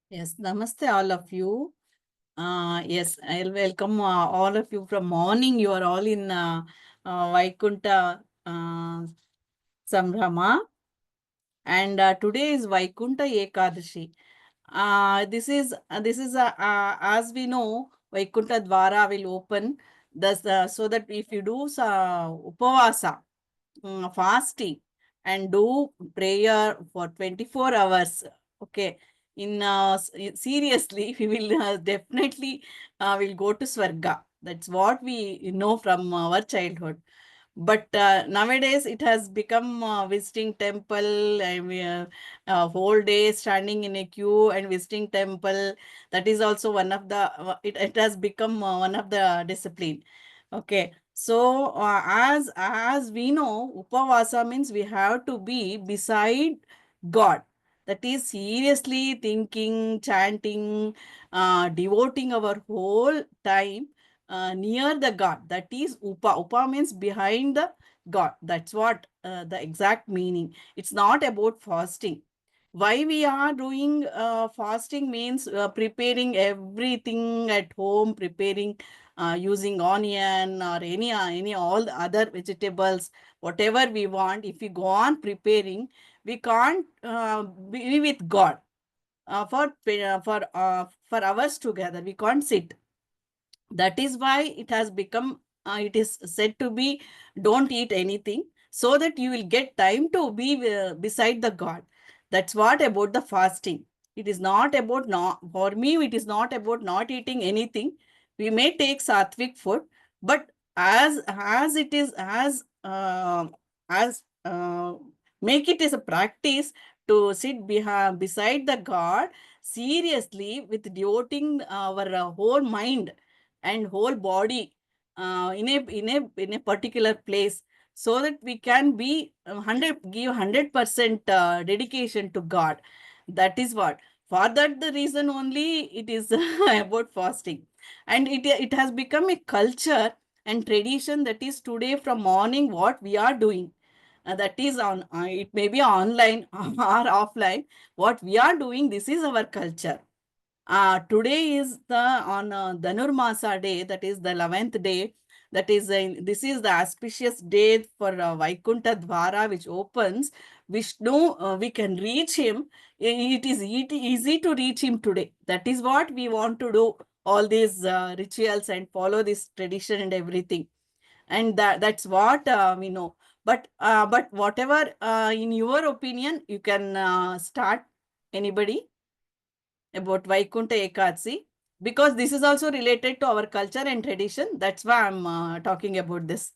Yes, namaste all of you. Yes, I'll welcome all of you from morning. You are all in Vaikunta Samrama, and today is Vaikunta Ekadashi. This is as we know, Vaikunta Dwara will open. Thus, so that if you do upavasa, fasting, and do prayer for 24 hours, okay, seriously, we will definitely will go to Swarga. That's what we know from our childhood. But nowadays it has become visiting temple, and we whole day standing in a queue and visiting temple. That is also one of the it has become one of the discipline. Okay, so as we know, upavasa means we have to be beside God. That is seriously thinking, chanting, devoting our whole time near the God. That is upa. Upa means behind the God. That's what the exact meaning. It's not about fasting. Why we are doing fasting means preparing everything at home, preparing using onion or any all the other vegetables, whatever we want. If we go on preparing, we can't be with God for hours together. We can't sit. That is why it has become, it is said to be, don't eat anything so that you will get time to be beside the God. That's what about the fasting. It is not about, not for me, it is not about not eating anything. We may take sattvic food, but as it is, as make it as a practice to sit beside the God seriously, with devoting our whole mind and whole body in a particular place, so that we can be 100% dedication to God. That is what, for that the reason only it is about fasting. And it has become a culture and tradition, that is today from morning what we are doing. That is on, it may be online or offline, what we are doing, this is our culture. Today is the on Dhanurmasa day, that is the 11th day. That is this is the auspicious day for Vaikunta Dwara, which opens. Vishnu, we can reach him. It is easy to reach him today. That is what we want to do. All these rituals and follow this tradition and everything, and that's what we know. But whatever, in your opinion, you can start. Anybody? About Vaikunta Ekadasi, because this is also related to our culture and tradition. That's why I'm talking about this.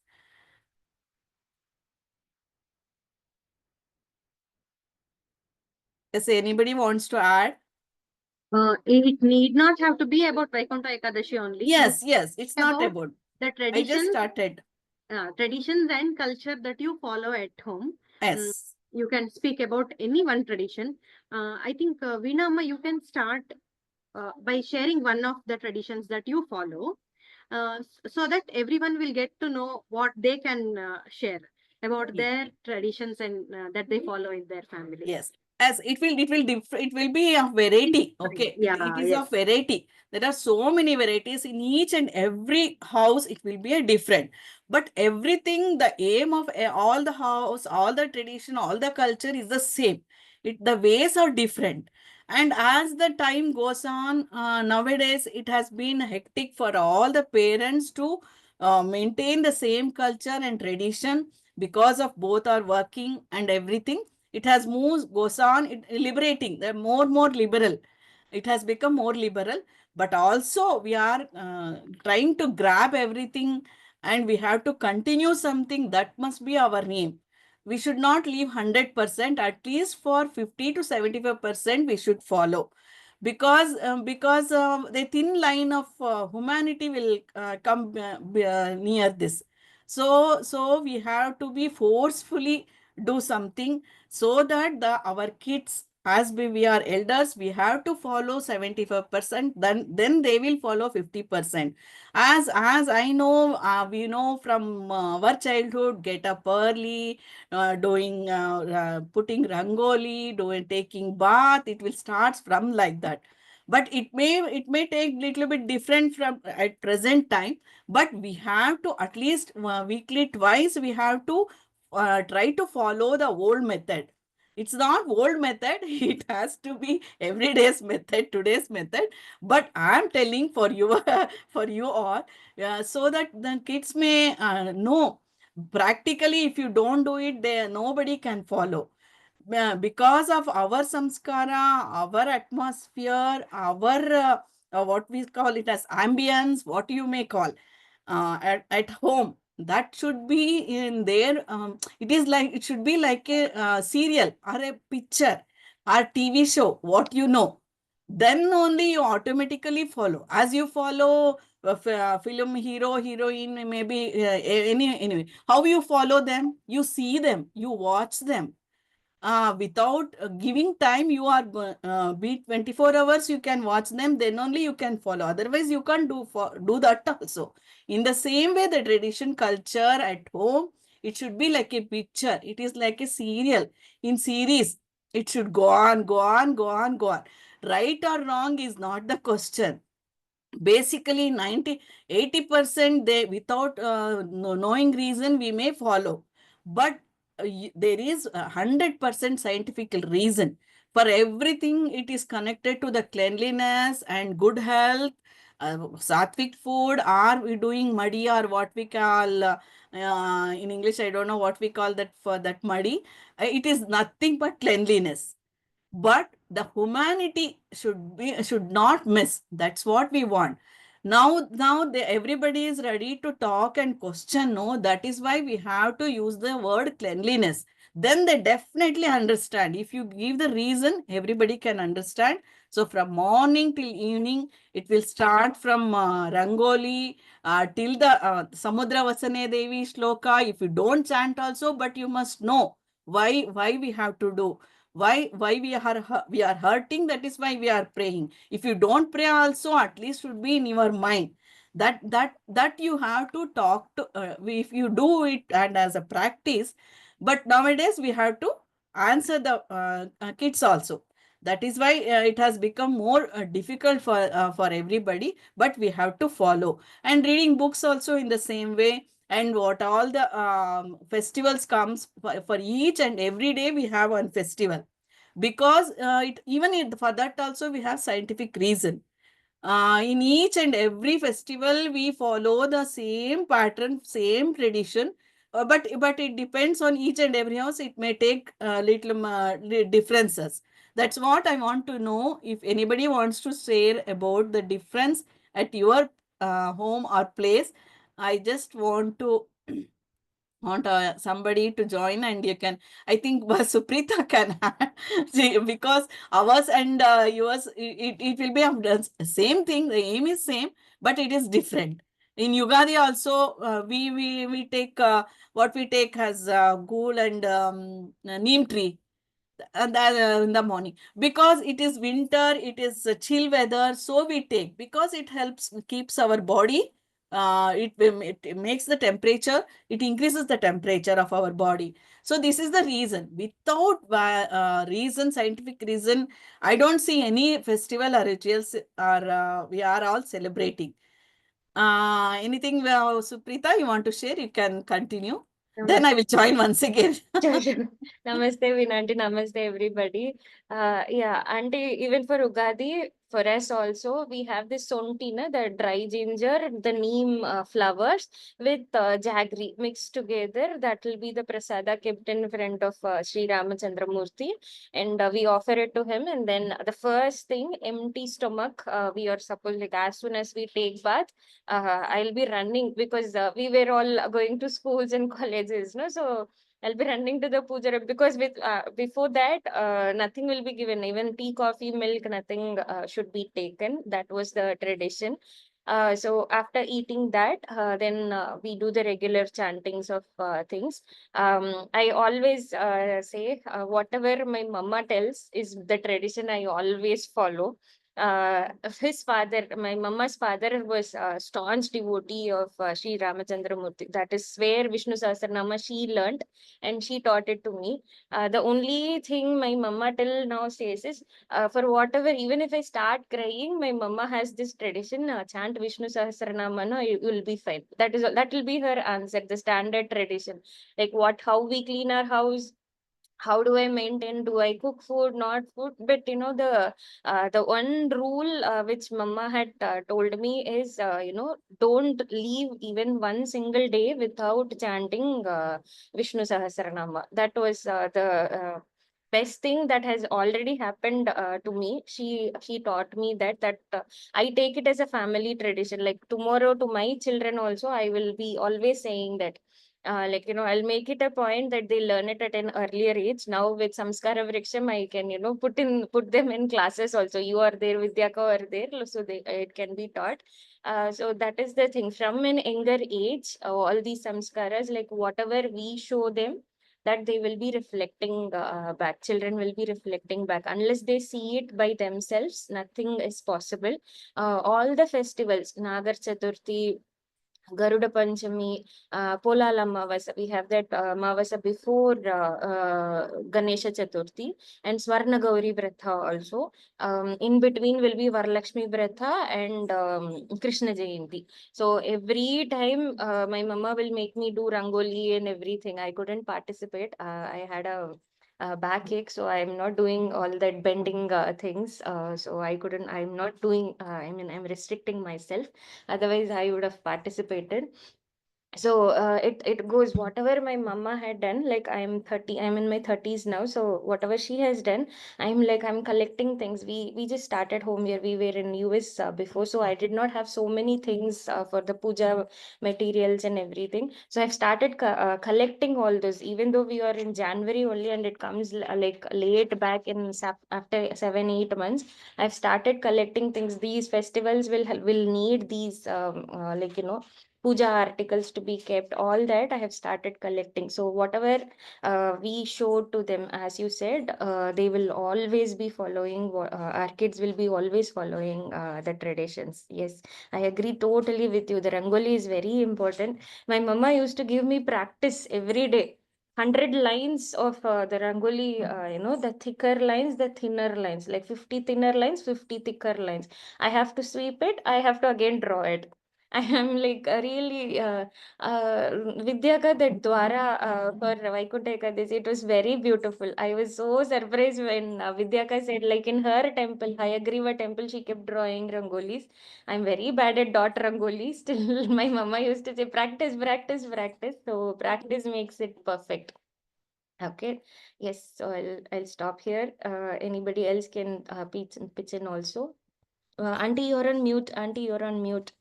Yes, anybody wants to add? It need not have to be about Vaikunta Ekadashi only. You Yes, yes, it's not about about. the I just traditions, started. traditions and culture that you follow at home. Mm, Yes. you can speak about any one tradition. I think Veena, you can start by sharing one of the traditions that you follow, so that everyone will get to know what they can share about their traditions and that they follow in their family. Yes, as it will be of variety. Okay, it Yeah, is of yes. variety. There are so many varieties in each and every house. It will be a different, but everything, the aim of all the house, all the tradition, all the culture is the same. The ways are different. And as the time goes on, nowadays it has been hectic for all the parents to maintain the same culture and tradition, because of both are working and everything. It has moved, goes on, liberating. They're more liberal. It has become more liberal, but also we are trying to grab everything, and we have to continue something. That must be our aim. We should not leave 100%. At least for 50 to 75% we should follow, because the thin line of humanity will come near this. So we have to be forcefully do something, so that our kids, as we are elders, we have to follow 75%, then they will follow 50%. As I know, we know from our childhood, get up early, doing putting rangoli, doing taking bath, it will start from like that. but it may take little bit different from at present time, but we have to at least weekly twice we have to try to follow the old method. It's not old method, it has to be everyday's method, today's method. But I'm telling for you, for you all, so that the kids may know practically. If you don't do it, they nobody can follow. Because of our samskara, our atmosphere, our what we call it as ambience, what you may call at home, that should be in there. It is like, it should be like a serial or a picture or TV show, what you know, then only you automatically follow. As you follow film hero, heroine, maybe anyway, how you follow them? You see them, you watch them. Without giving time, you are be 24 hours you can watch them, then only you can follow, otherwise you can't do that also. In the same way, the tradition culture at home, it should be like a picture, it is like a serial in series. It should go on, go on, go on, go on. Right or wrong is not the question. Basically 90-80% they, without knowing reason, we may follow. But there is 100% scientific reason for everything. It is connected to the cleanliness and good health. Sattvic food, are we doing muddy, or what we call in English, I don't know what we call that, for that muddy. It is nothing but cleanliness. But the humanity should not miss. That's what we want. Now everybody is ready to talk and question. No, that is why we have to use the word cleanliness. Then they definitely understand. If you give the reason, everybody can understand. So from morning till evening, it will start from Rangoli till the Samudra Vasane Devi Shloka. If you don't chant also, but you must know why we have to do, why we are hurting, that is why we are praying. If you don't pray also, at least should be in your mind, that you have to talk to, if you do it and as a practice. But nowadays we have to answer the kids also. That is why it has become more difficult for everybody, but we have to follow. And reading books also in the same way. And what all the festivals comes for each and every day, we have one festival. Because for that also we have scientific reason. In each and every festival we follow the same pattern, same tradition. But it depends on each and every house, it may take little differences. That's what I want to know. If anybody wants to share about the difference at your home or place, I just want somebody to join, and you can, I think Suprita can see, because ours and yours, it will be of the same thing, the aim is same, but it is different. In Yugadi also, we take what we take as ghoul and neem tree, and that, in the morning, because it is winter, it is chill weather, so we take, because it helps, keeps our body, it makes the temperature, it increases the temperature of our body. So this is the reason. Without reason, scientific reason, I don't see any festival or rituals, or we are all celebrating. Anything, Suprita, you want to share? You can continue, then I will join once again. Sure, sure. Namaste, Vinanti. Namaste, everybody. Yeah, and even for Ugadi, for us also, we have this sontina, the dry ginger, the neem flowers with jaggery mixed together. That will be the prasada kept in front of Sri Ramachandra Murthy, and we offer it to him. And then the first thing, empty stomach, we are supposed, like, as soon as we take bath, I'll be running because we were all going to schools and colleges, no? So I'll be running to the puja room, because with before that nothing will be given, even tea, coffee, milk, nothing should be taken. That was the tradition. So after eating that, then we do the regular chantings of things. I always say whatever my mama tells is the tradition I always follow. his father, my mama's father, was a staunch devotee of Sri Ramachandra Murti. That is where Vishnu Sahasranama she learned, and she taught it to me. The only thing my mama till now says is, for whatever, even if I start crying, my mama has this tradition: chant Vishnu Sahasranama, no, you will be fine. That will be her answer, the standard tradition. Like what, how we clean our house, how do I maintain? Do I cook food, not food? But the one rule which Mama had told me is, don't leave even one single day without chanting Vishnu Sahasranama. That was the best thing that has already happened to me. She taught me that I take it as a family tradition. Like tomorrow to my children also, I will be always saying that, I'll make it a point that they learn it at an earlier age. Now with Samskara Vriksham, I can, put them in classes also. You are there, Vidyaka are there, so it can be taught. So that is the thing. From an younger age, all these samskaras, like whatever we show them, that they will be reflecting back. Children will be reflecting back. Unless they see it by themselves, nothing is possible. All the festivals, Nagar Chaturthi, Garuda Panchami, Polala Amavasa. We have that Amavasa before Ganesha Chaturthi, and Swarna Gauri Vratha also. In between will be Varalakshmi Vratha and Krishna Jayanti. So every time my mama will make me do Rangoli and everything. I couldn't participate. I had a backache, so I'm not doing all that bending things. So I'm not doing, I'm restricting myself. Otherwise, I would have participated. So it goes whatever my mama had done. Like I'm 30, I'm in my 30s now, so whatever she has done, I'm collecting things. We just started home here. We were in US before, so I did not have so many things for the puja materials and everything. So I've started collecting all those, even though we are in January only, and it comes like late back in after 7-8 months. I've started collecting things. These festivals will need these puja articles to be kept. All that I have started collecting. So whatever we showed to them, as you said, they will always be following. Our kids will be always following the traditions. Yes, I agree totally with you. The rangoli is very important. My mama used to give me practice every day. 100 lines of the rangoli, the thicker lines, the thinner lines, like 50 thinner lines, 50 thicker lines. I have to sweep it, I have to again draw it. I am like really Vidyaka, that Dwara for Vaikunta Ekadashi, it was very beautiful. I was so surprised when Vidyaka said, like in her temple, Hayagriva temple, she kept drawing rangolis. I'm very bad at dot rangoli. Still, my mama used to say, practice, practice, practice. So practice makes it perfect. Okay. Yes. So I'll stop here. Anybody else can pitch in also. Auntie, you're on mute. Auntie, you're on mute.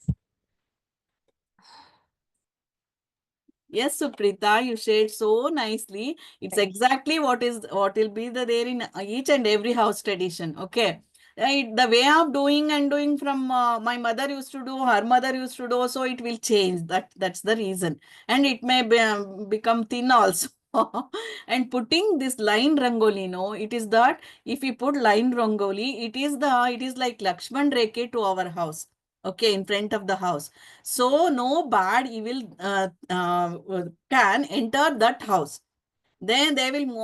Yes, Suprita, you shared so nicely. It's exactly what will be there in each and every house tradition. Okay. Right, the way of doing and doing from my mother used to do, her mother used to do, so it will change. That's the reason, and it may become thin also. And putting this line rangoli, no, it is that if we put line rangoli, it is like Lakshman Rekhe to our house. Okay, in front of the house, so no bad evil can enter that house. Then they will move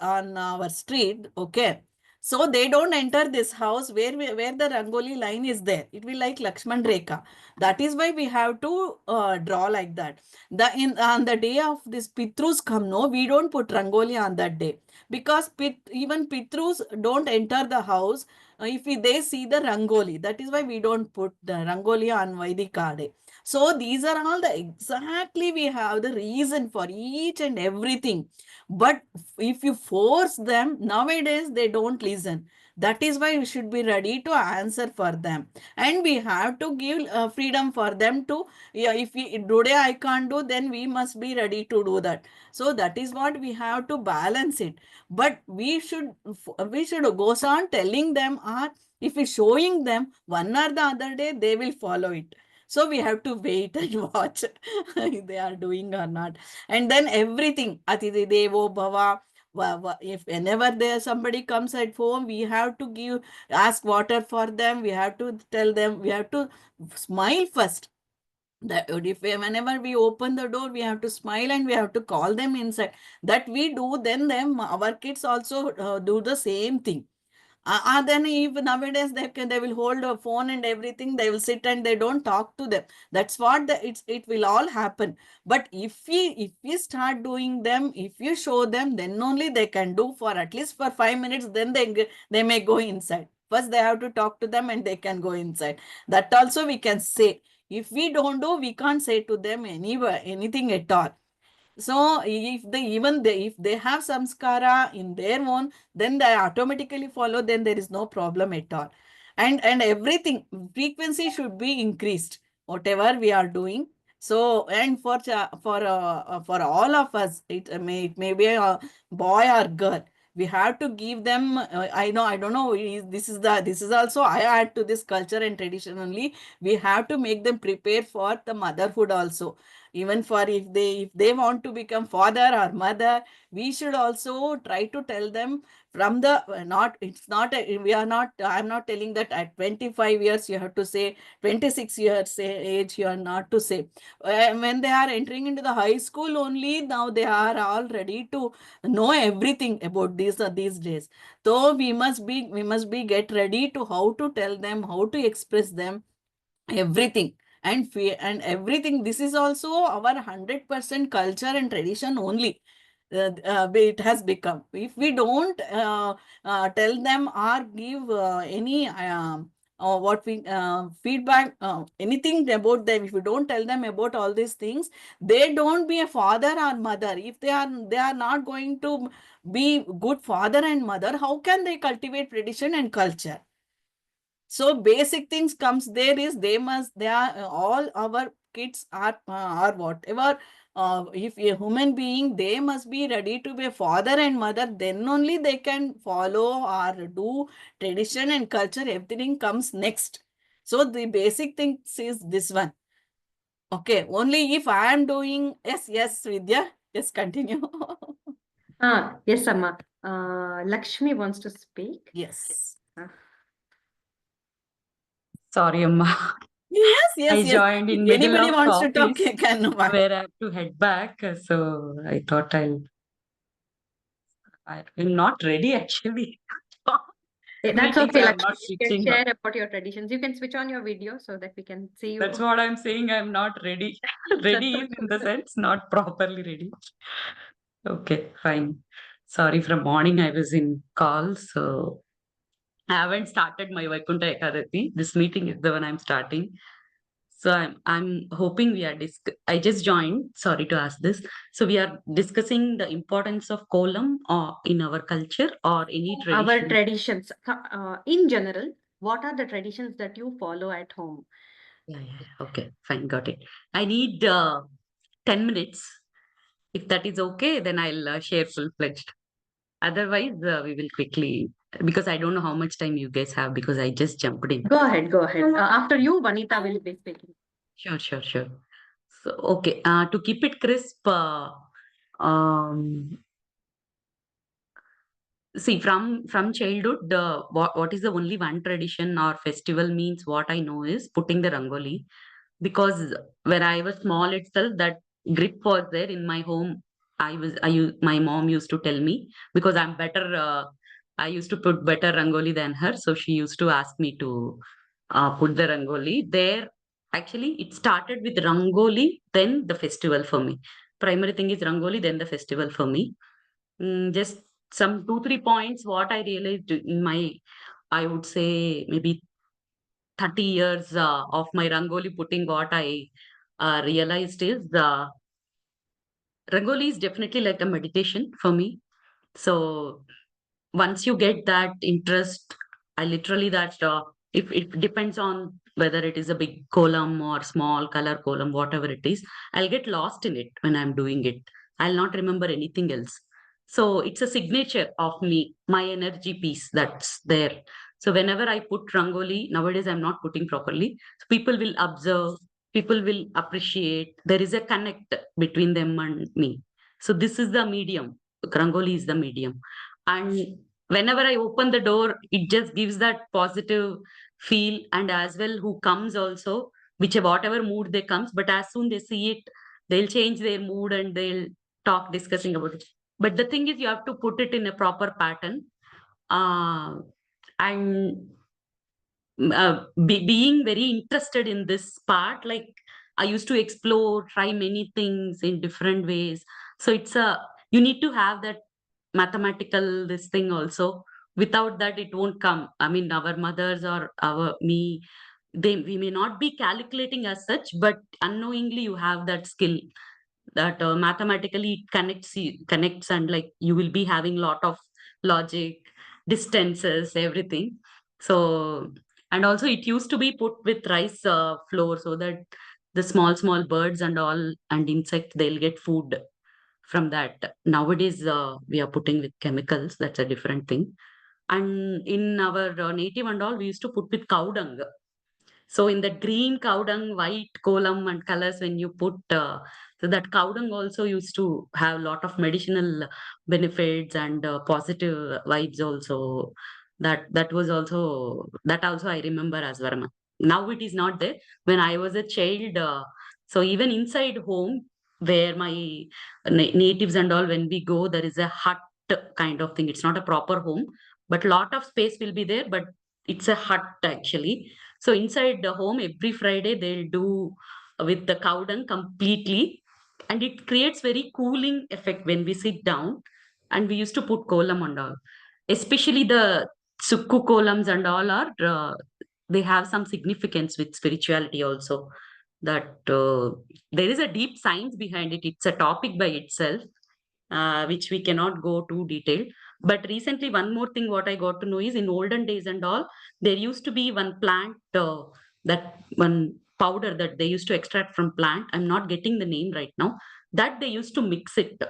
on our street. Okay, so they don't enter this house where the rangoli line is there. It will like Lakshman Rekha. That is why we have to draw like that. The in on the day of this Pitrus come, no, we don't put rangoli on that day, because even Pitrus don't enter the house if they see the rangoli. That is why we don't put the rangoli on Vaidika day. So these are all the exactly we have the reason for each and everything. But if you force them, nowadays they don't listen. That is why we should be ready to answer for them. And we have to give freedom for them to, yeah, if we, today I can't do, then we must be ready to do that. So that is what we have to balance it. But we should goes on telling them, or if we showing them one or the other day, they will follow it. So we have to wait and watch if they are doing or not. And then everything, Atiti Devo Bhava, If whenever there somebody comes at home, we have to ask water for them. We have to tell them, we have to smile first. That if whenever we open the door, we have to smile and we have to call them inside. That we do, then them our kids also do the same thing. Then if nowadays they will hold a phone and everything, they will sit and they don't talk to them. That's what it will all happen. But if we start doing them, if you show them, then only they can do for at least for 5 minutes. Then they may go inside. First they have to talk to them and they can go inside. That also we can say. If we don't do, we can't say to them anything at all. So if they have samskara in their own, then they automatically follow, then there is no problem at all. And everything frequency should be increased, whatever we are doing. So, and for all of us, it may be a boy or girl, we have to give them, I don't know, this is also I add to this culture and tradition only. We have to make them prepare for the motherhood also. Even for if they want to become father or mother, we should also try to tell them from the not it's not we are not I'm not telling that at 25 years you have to say, 26 years age you are not to say. When they are entering into the high school only, now they are all ready to know everything about these days. So we must be get ready to how to tell them, how to express them everything. And fear and everything, this is also our 100% culture and tradition only. It has become, if we don't tell them or give any what we feedback, anything about them, if we don't tell them about all these things, they don't be a father or mother. If they are not going to be good father and mother, how can they cultivate tradition and culture? So basic things comes there is, they are all our kids are whatever. If a human being, they must be ready to be a father and mother, then only they can follow or do tradition and culture. Everything comes next. So the basic things is this one. Okay, only if I am doing, yes, Vidya, yes, continue. Yes, Amma. Lakshmi wants to speak. Yes. Sorry, Amma. Yes, I yes. joined If in middle anybody of wants to talk, office you can. where I have to head back. So I thought I'm not ready actually. That's Meetings okay, I'm Lakshmi. not You can switching on. share about your traditions. You can switch on your video so that we can see you. That's what I'm saying. I'm not ready. Ready is in the sense not properly ready. Okay, fine. Sorry, from morning I was in call, so I haven't started my Vaikunta Ekadashi. This meeting is the one I'm starting. So I'm hoping we are I just joined. Sorry to ask this. So we are discussing the importance of kolam or in our culture or any Our tradition. traditions. In general, what are the traditions that you follow at home? Yeah. Okay, fine, got it. I need 10 minutes. If that is okay, then I'll share full-fledged. Otherwise, we will quickly, because I don't know how much time you guys have because I just jumped in. Go ahead, go ahead. After you, Vanita will be speaking. Sure. So, okay, to keep it crisp, um, see, from childhood, what is the only one tradition or festival means what I know is putting the rangoli. Because when I was small itself, that grip was there in my home. My mom used to tell me because I'm better. I used to put better rangoli than her, so she used to ask me to put the rangoli there. Actually, it started with rangoli, then the festival for me. Primary thing is rangoli, then the festival for me. Just some 2-3 points. What I realized in my, I would say maybe 30 years of my rangoli putting, what I realized is rangoli is definitely like a meditation for me. So once you get that interest, I literally that if it depends on whether it is a big column or small color column, whatever it is, I'll get lost in it when I'm doing it. I'll not remember anything else. So it's a signature of me, my energy piece that's there. So whenever I put rangoli, nowadays I'm not putting properly. So people will observe, people will appreciate. There is a connect between them and me. So this is the medium Rangoli is the medium. And whenever I open the door, it just gives that positive feel, and as well who comes also, which whatever mood they comes, but as soon they see it, they'll change their mood and they'll talk discussing about it. But the thing is, you have to put it in a proper pattern. And being very interested in this part, like I used to explore, try many things in different ways. So it's a, you need to have that mathematical this thing also. Without that, it won't come. I mean, our mothers or our me, they, we may not be calculating as such, but unknowingly you have that skill, that mathematically it connects, and like you will be having lot of logic, distances, everything. So, and also it used to be put with rice flour, so that the small birds and all and insect, they'll get food from that. Nowadays we are putting with chemicals, that's a different thing. And in our native and all, we used to put with cow dung. So in that green cow dung, white kolam and colors, when you put, so that cow dung also used to have a lot of medicinal benefits and positive vibes also. That was also, that also I remember as Varma. Now it is not there. When I was a child, so even inside home where my natives and all, when we go, there is a hut kind of thing. It's not a proper home, but lot of space will be there, but it's a hut actually. So inside the home, every Friday they'll do with the cow dung completely, and it creates very cooling effect when we sit down. And we used to put kolam and all, especially the sukku kolams and all are they have some significance with spirituality also. That there is a deep science behind it. It's a topic by itself, which we cannot go too detailed. But recently, one more thing what I got to know is, in olden days and all, there used to be one plant, that one powder that they used to extract from plant. I'm not getting the name right now. That they used to mix it.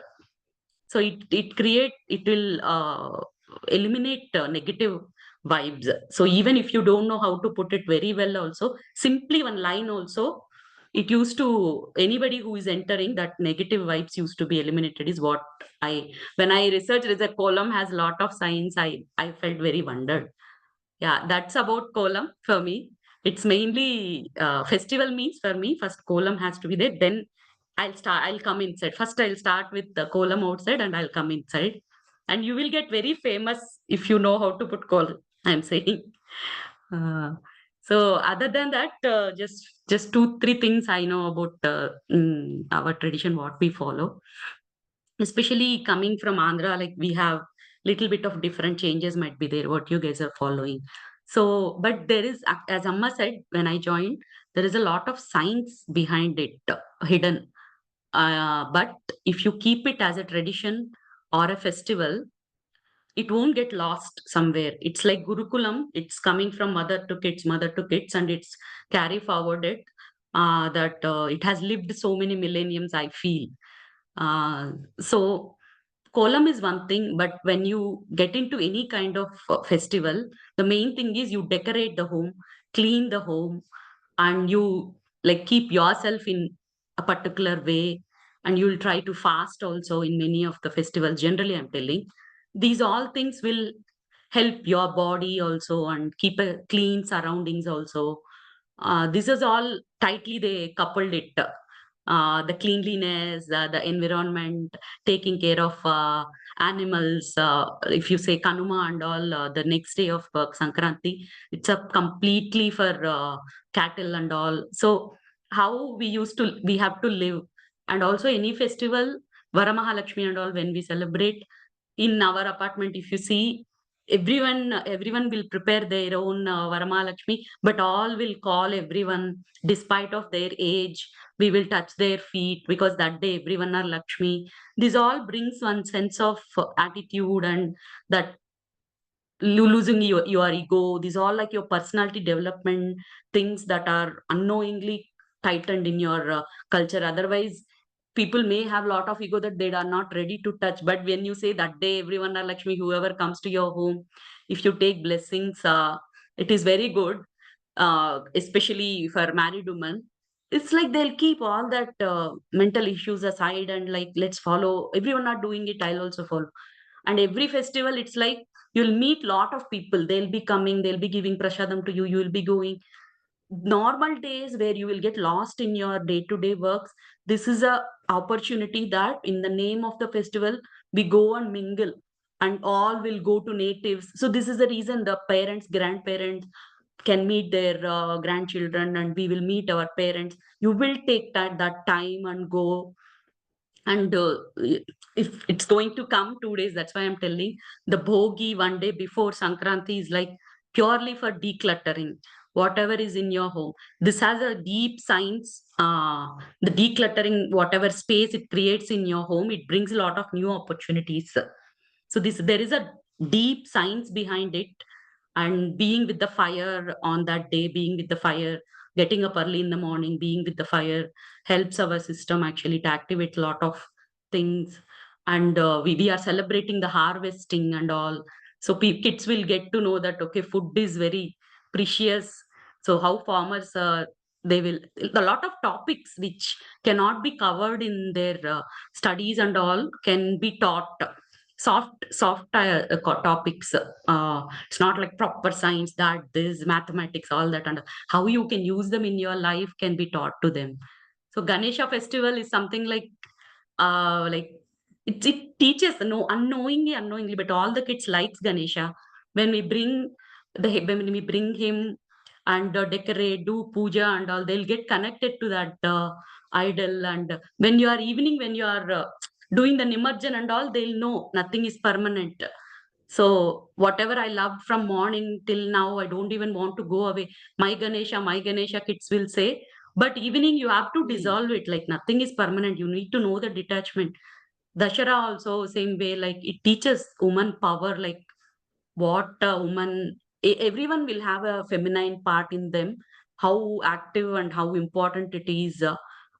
So it will eliminate negative vibes. So even if you don't know how to put it very well, also simply one line also, it used to, anybody who is entering, that negative vibes used to be eliminated, is what I, when I researched, as a column has a lot of science, I felt very wondered. Yeah, that's about kolam for me. It's mainly festival means for me. First kolam has to be there. Then I'll come inside. First I'll start with the kolam outside and I'll come inside. And you will get very famous if you know how to put kolam, I'm saying. Uh, so other than that, just two, three things I know about our tradition, what we follow. Especially coming from Andhra, like we have little bit of different changes might be there, what you guys are following. So, but there is, as Amma said, when I joined, there is a lot of science behind it, hidden. But if you keep it as a tradition or a festival, it won't get lost somewhere. It's like Gurukulam, it's coming from mother to kids, and it's carry forwarded. That it has lived so many millenniums, I feel. So kolam is one thing, but when you get into any kind of festival, the main thing is you decorate the home, clean the home, and you like keep yourself in a particular way, and you'll try to fast also in many of the festivals. Generally, I'm telling, these all things will help your body also and keep a clean surroundings also. This is all tightly they coupled it. The cleanliness, the environment, taking care of animals. If you say Kanuma and all, the next day of Sankranti, it's a completely for cattle and all. So how we have to live. And also any festival, Varamahalakshmi and all, when we celebrate in our apartment, if you see, everyone will prepare their own Varamahalakshmi, but all will call everyone despite of their age. We will touch their feet because that day everyone are Lakshmi. This all brings one sense of attitude, and that losing your ego. These all like your personality development things that are unknowingly tightened in your culture. Otherwise, people may have a lot of ego that they are not ready to touch. But when you say that day everyone are Lakshmi, whoever comes to your home, if you take blessings, it is very good, especially for married women. it's like they'll keep all that mental issues aside and like, let's follow. Everyone are doing it, I'll also follow. And every festival, it's like you'll meet lot of people. They'll be coming, they'll be giving prasadam to you. You will be going. Normal days where you will get lost in your day-to-day works, this is a opportunity that in the name of the festival we go and mingle, and all will go to natives. So this is the reason the parents, grandparents can meet their grandchildren, and we will meet our parents. You will take that time and go. And if it's going to come 2 days, that's why I'm telling, the bhogi one day before Sankranti is like purely for decluttering whatever is in your home. This has a deep science. The decluttering, whatever space it creates in your home, it brings a lot of new opportunities. So this, there is a deep science behind it. And being with the fire on that day, being with the fire, getting up early in the morning, being with the fire helps our system actually to activate a lot of things. And we are celebrating the harvesting and all. So kids will get to know that, okay, food is very precious. So how farmers, they will, a lot of topics which cannot be covered in their studies and all can be taught. Soft topics. It's not like proper science, that this mathematics, all that, and how you can use them in your life can be taught to them. So Ganesha festival is something like it teaches, no, unknowingly, but all the kids likes Ganesha. When we bring when we bring him and decorate, do puja and all, they'll get connected to that idol. And when you are evening, when you are doing the Nimarjan and all, they'll know nothing is permanent. So whatever I loved from morning till now, I don't even want to go away. My Ganesha, kids will say. But evening you have to dissolve it. Like nothing is permanent. You need to know the detachment. Dashara also same way. Like it teaches woman power. Like what a woman, everyone will have a feminine part in them. How active and how important it is.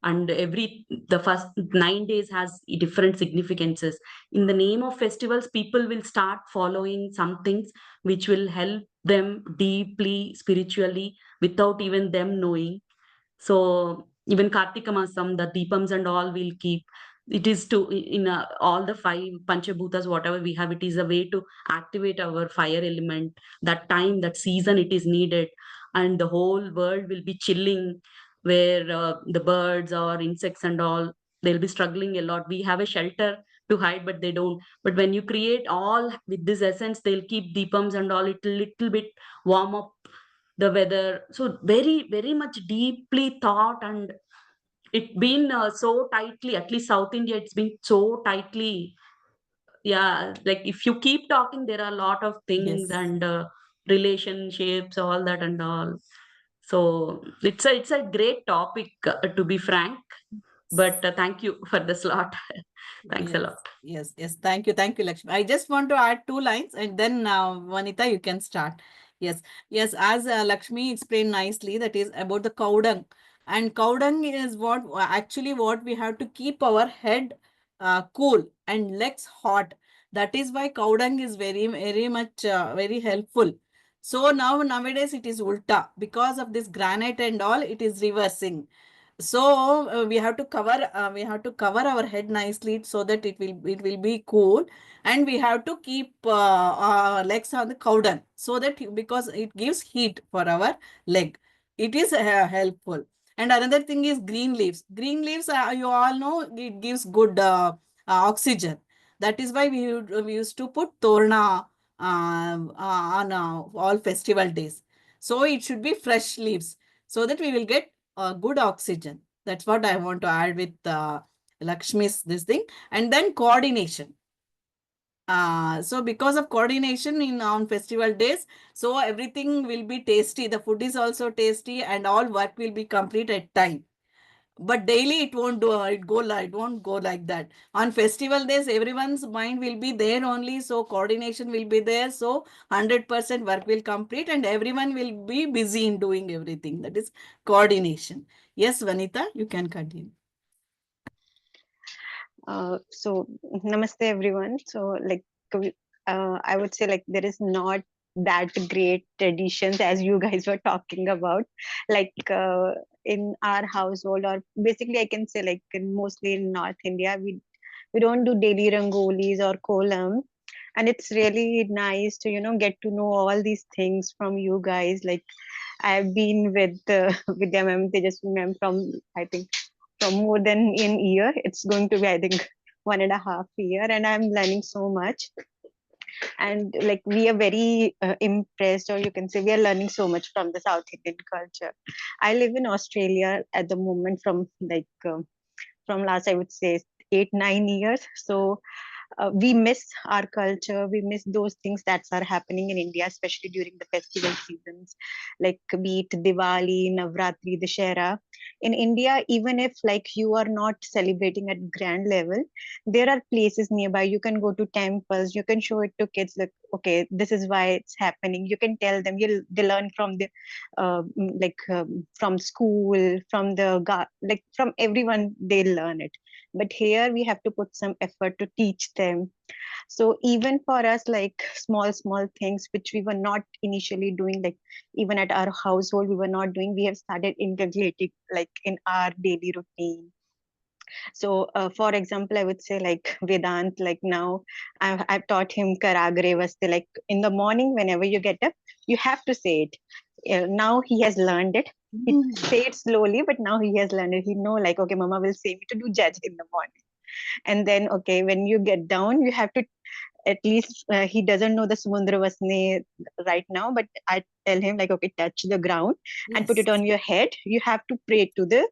And the first 9 days has different significances. In the name of festivals, people will start following some things which will help them deeply spiritually without even them knowing. So even Kartika Masam, the Deepams and all will keep. It is to in all the five Panchabhutas, whatever we have, it is a way to activate our fire element. That time, that season, it is needed, and the whole world will be chilling, where the birds or insects and all, they'll be struggling a lot. We have a shelter to hide, but they don't. But when you create all with this essence, they'll keep Deepams and all. It little bit warm up the weather. So very, very much deeply thought, and it been so tightly, at least South India, it's been so tightly. Yeah, like if you keep talking, there are a lot of things Yes. and relationships, all that and all. So it's a great topic, to be frank. But thank you for the slot. Thanks a Yes, lot. yes. Thank you, Lakshmi. I just want to add two lines, and then Vanita, you can start. Yes. As Lakshmi explained nicely, that is about the cow dung, and cow dung is what we have to keep our head cool and legs hot. That is why cow dung is very, very much very helpful. So nowadays it is ulta because of this granite and all. It is reversing. So we have to cover our head nicely so that it will be cool, and we have to keep our legs on the cow dung so that because it gives heat for our leg. It is helpful. And another thing is green leaves. Green leaves, you all know, it gives good oxygen. That is why we used to put torna on all festival days. So it should be fresh leaves so that we will get good oxygen. That's what I want to add with Lakshmi's this thing. And then coordination. So because of coordination in on festival days, so everything will be tasty. The food is also tasty, and all work will be complete at time. But daily it won't do it won't go like that. On festival days, everyone's mind will be there only, so coordination will be there. So 100% work will complete, and everyone will be busy in doing everything. That is coordination. Yes, Vanita, you can continue. So namaste everyone. So like I would say, like there is not that great traditions as you guys were talking about. Like in our household, or basically I can say like mostly in North India, we don't do daily rangolis or kolam, and it's really nice to get to know all these things from you guys. Like I've been with Vidya ma'am, Tejasvi ma'am from, I think, from more than in year. It's going to be, I think, 1.5 year, and I'm learning so much. And like we are very impressed, or you can say we are learning so much from the South Indian culture. I live in Australia at the moment from like from last, I would say, 8 9 years. So we miss our culture, we miss those things that are happening in India, especially during the festival seasons, like be it Diwali, Navratri, Dashera. In India, even if like you are not celebrating at grand level, there are places nearby. You can go to temples, you can show it to kids, like, okay, this is why it's happening. You can tell them, they learn from the from school, from the like from everyone, they learn it. But here we have to put some effort to teach them. So even for us, like small things which we were not initially doing, like even at our household we were not doing, we have started integrating like in our daily routine. So for example, I would say like Vedant, like now I've taught him Karagre Vaste, like in the morning whenever you get up, you have to say it. Now he has learned it. He say it slowly, but now he has learned it. He know like, okay, mama will say me to do judge in the morning. And then, okay, when you get down, you have to, at least he doesn't know the Samundra Vasne right now, but I tell him like, okay, touch the ground and put it on your head. You have to pray to the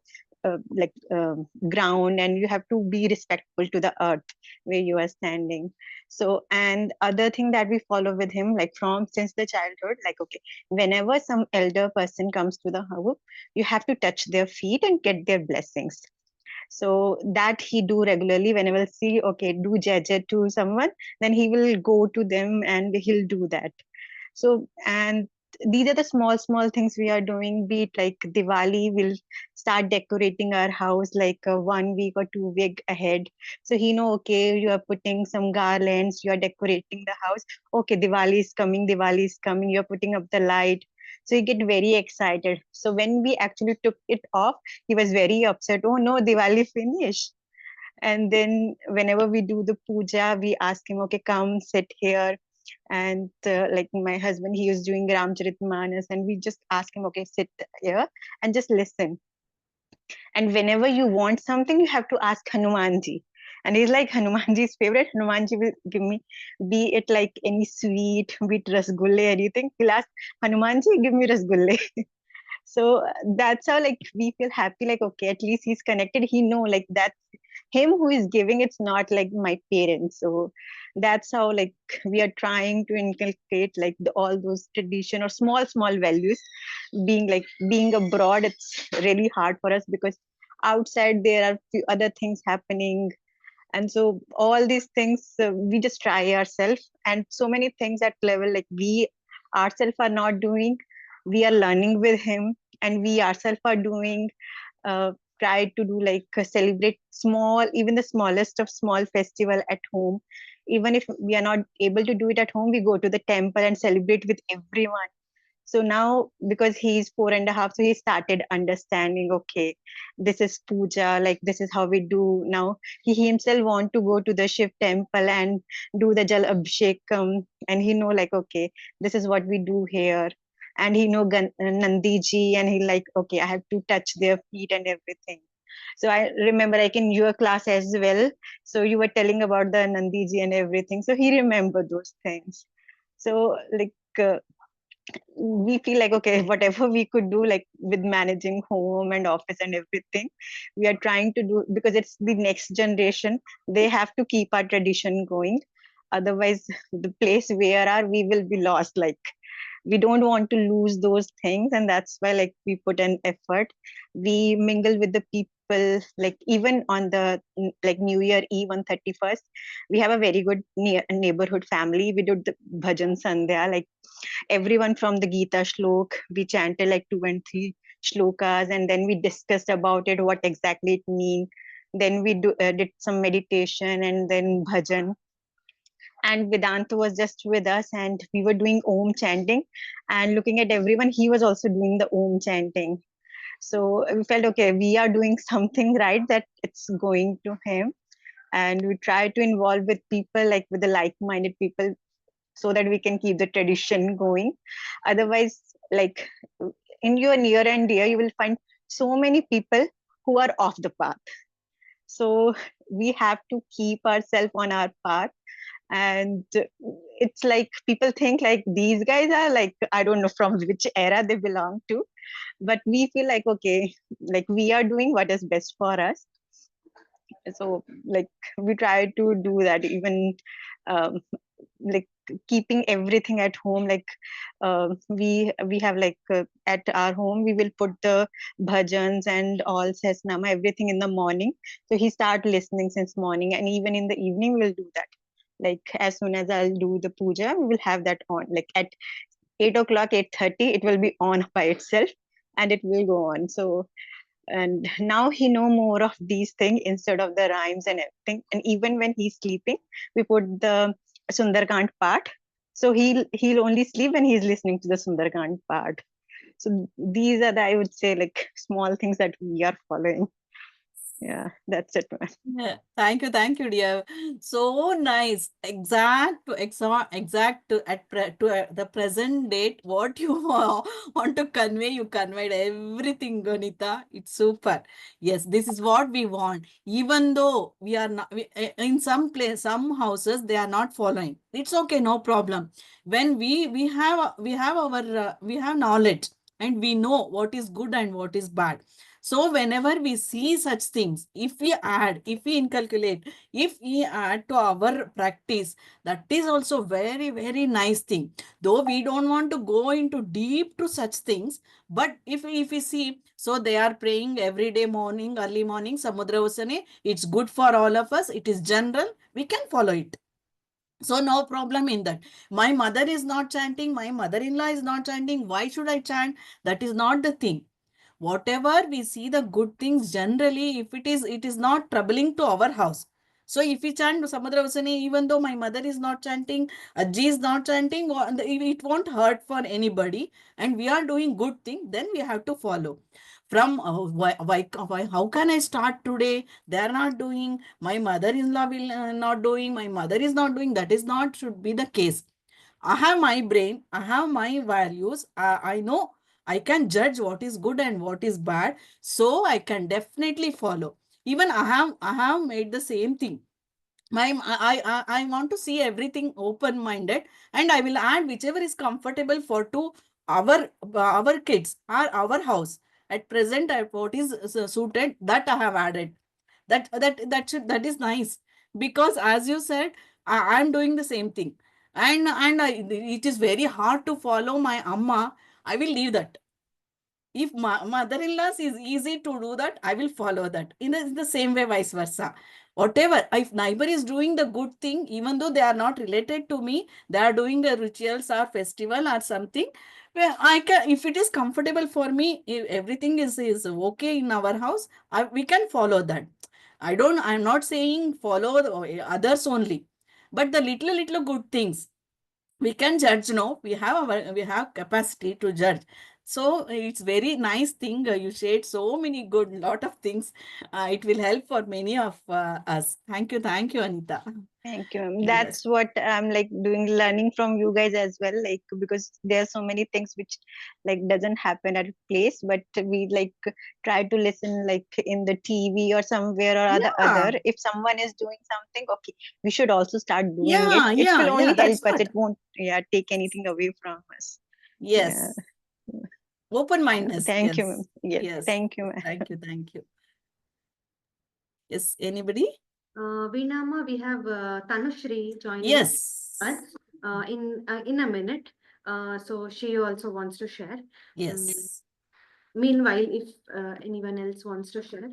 ground, and you have to be respectful to the earth where you are standing. So, and other thing that we follow with him, like from since the childhood, like, okay, whenever some elder person comes to the house, you have to touch their feet and get their blessings. So that he do regularly. Whenever see, okay, do jaja to someone, then he will go to them and he'll do that. So, and these are the small things we are doing. Be it like Diwali, we'll start decorating our house like 1 week or 2 week ahead. So he know, okay, you are putting some garlands, you are decorating the house. Okay, Diwali is coming, Diwali is coming. You are putting up the light. So he get very excited. So when we actually took it off, he was very upset. Oh no, Diwali finished. And then whenever we do the puja, we ask him, okay, come sit here. And like my husband, he is doing Ramcharitmanas, and we just ask him, okay, sit here and just listen. And whenever you want something, you have to ask Hanumanji. And he's like, Hanumanji's favorite. Hanumanji will give me, be it like any sweet, be it rasgulle, anything. He'll ask, Hanumanji, give me rasgulle. So that's how like we feel happy, like, okay, at least he's connected. He know like that's him who is giving, it's not like my parents. So that's how like we are trying to inculcate like all those tradition or small values. Being like being abroad, it's really hard for us because outside there are few other things happening. And so all these things we just try ourselves, and so many things at level like we ourselves are not doing, we are learning with him. And we ourselves are doing, uh, try to do like celebrate small, even the smallest of small festival at home. Even if we are not able to do it at home, we go to the temple and celebrate with everyone. So now, because he's 4.5, so he started understanding, okay, this is puja, like this is how we do now. He himself want to go to the Shiv temple and do the Jal Abhishekam, and he know like, okay, this is what we do here. And he know Nandi ji, and he like, okay, I have to touch their feet and everything. So I remember like in your class as well. So you were telling about the Nandi ji and everything. So he remembered those things. So like we feel like, okay, whatever we could do like with managing home and office and everything, we are trying to do, because it's the next generation. They have to keep our tradition going. Otherwise the place where are we will be lost. Like we don't want to lose those things, and that's why like we put an effort. We mingle with the people, like even on the like New Year Eve on 31st, we have a very good neighborhood family. We did the bhajan sandhya, like everyone from the Gita shlok. We chanted like 2 and 3 shlokas, and then we discussed about it, what exactly it means. Then we did some meditation and then bhajan. and Vedanta was just with us, and we were doing Om chanting, and looking at everyone, he was also doing the Om chanting. So we felt okay, we are doing something right, that it's going to him. And we try to involve with people, like with the like-minded people, so that we can keep the tradition going. Otherwise, like in your near and dear, you will find so many people who are off the path. So we have to keep ourselves on our path. And it's like people think like these guys are like, I don't know from which era they belong to, but we feel like okay, like we are doing what is best for us. So like we try to do that, even um, like keeping everything at home. Like we have like at our home we will put the bhajans and all sesnama, everything in the morning. So he start listening since morning, and even in the evening we'll do that. Like as soon as I'll do the puja, we will have that on. Like at 8 o'clock, 8:30, it will be on by itself, and it will go on. So and now he know more of these things instead of the rhymes and everything. And even when he's sleeping, we put the Sundarkand part, so he'll only sleep when he's listening to the Sundarkand part. So these are the, I would say, like small things that we are following. Yeah, that's it. Yeah, thank you, dear. So nice. Exact to the present date. What you want to convey, you conveyed everything, Ganita. It's super. Yes, this is what we want. Even though we are not in some houses, they are not following. It's okay, no problem. When we have our we have knowledge, and we know what is good and what is bad. So whenever we see such things, if we inculcate, if we add to our practice, that is also very, very nice thing. Though we don't want to go into deep to such things, but if we see, so they are praying every day morning, early morning, Samudra Vasane, it's good for all of us. It is general. We can follow it. So no problem in that. My mother is not chanting. My mother-in-law is not chanting. Why should I chant? That is not the thing. Whatever we see the good things, generally if it is not troubling to our house. So if we chant Samudra Vasani, even though my mother is not chanting, Ajji is not chanting, it won't hurt for anybody, and we are doing good thing, then we have to follow. From why, how can I start today? They are not doing, my mother-in-law will not doing, my mother is not doing. That is not should be the case. I have my brain, I have my values. I know I can judge what is good and what is bad. So I can definitely follow. Even I have made the same thing. I want to see everything open minded, and I will add whichever is comfortable for to our kids or our house. At present, what is suited, that I have added. That is nice, because as you said, I'm doing the same thing, it is very hard to follow my amma. I will leave that. If mother-in-law is easy to do that, I will follow that. In the same way, vice versa. Whatever, if neighbor is doing the good thing, even though they are not related to me, they are doing the rituals or festival or something, where I can, if it is comfortable for me, if everything is okay in our house, we can follow that. I'm not saying follow others only, but the little good things we can judge. No, we have capacity to judge. So it's very nice thing, you shared so many good lot of things. It will help for many of us. Thank you, Anita. Thank you, ma'am. Yes. That's what I'm like doing, learning from you guys as well. Like because there are so many things which like doesn't happen at a place, but we like try to listen like in the TV or somewhere or the Yeah, other. If someone is doing something, okay, we should also start doing it. yeah, It yeah, will yeah, only help that's us. what. It won't, yeah, take anything away from us. Yeah. Yes, open Yeah. mindedness. Thank you, ma'am. Yes, Yes. yes. Thank you, ma'am. Thank you. Yes, anybody? Veenama, we have Tanushri joining us Yes, in a minute. So she also wants to share. Mm, yes, Meanwhile, if anyone else wants to share,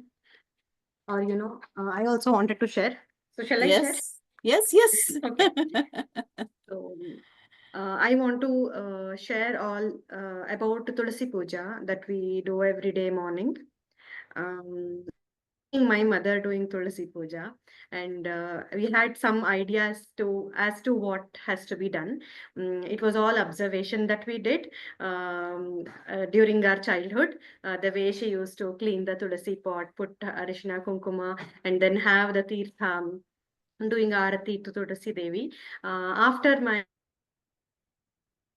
or I also wanted to share. So shall I share? yes. Okay. So I want to share all about Tulsi Puja that we do every day morning. Um, seeing my mother doing Tulasi Puja, and we had some ideas to as to what has to be done. It was all observation that we did during our childhood. The way she used to clean the Tulasi pot, put Arishna Kunkuma, and then have the Tirtham doing Arati to Tulasi Devi. After my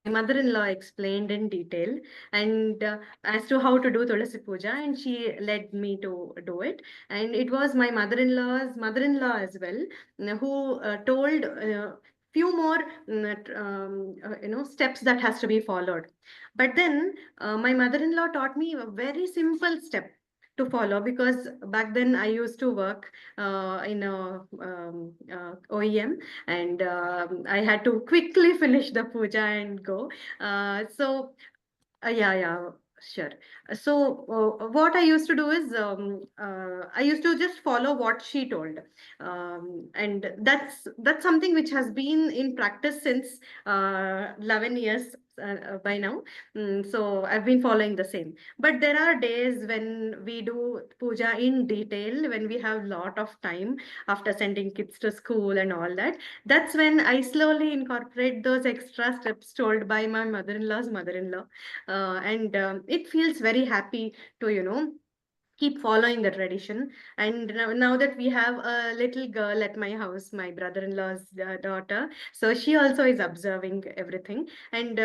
mother-in-law explained in detail and as to how to do Tulasi Puja, and she led me to do it. And it was my mother-in-law's mother-in-law as well, who told few more steps that has to be followed. But then my mother-in-law taught me a very simple step to follow, because back then I used to work in a OEM, and I had to quickly finish the puja and go. Yeah, yeah, sure. What I used to do is I used to just follow what she told, and that's something which has been in practice since 11 years by now. So I've been following the same. But there are days when we do puja in detail, when we have lot of time after sending kids to school and all that. That's when I slowly incorporate those extra steps told by my mother-in-law's mother-in-law, and it feels very happy to keep following the tradition. And now that we have a little girl at my house, my brother-in-law's daughter, so she also is observing everything. And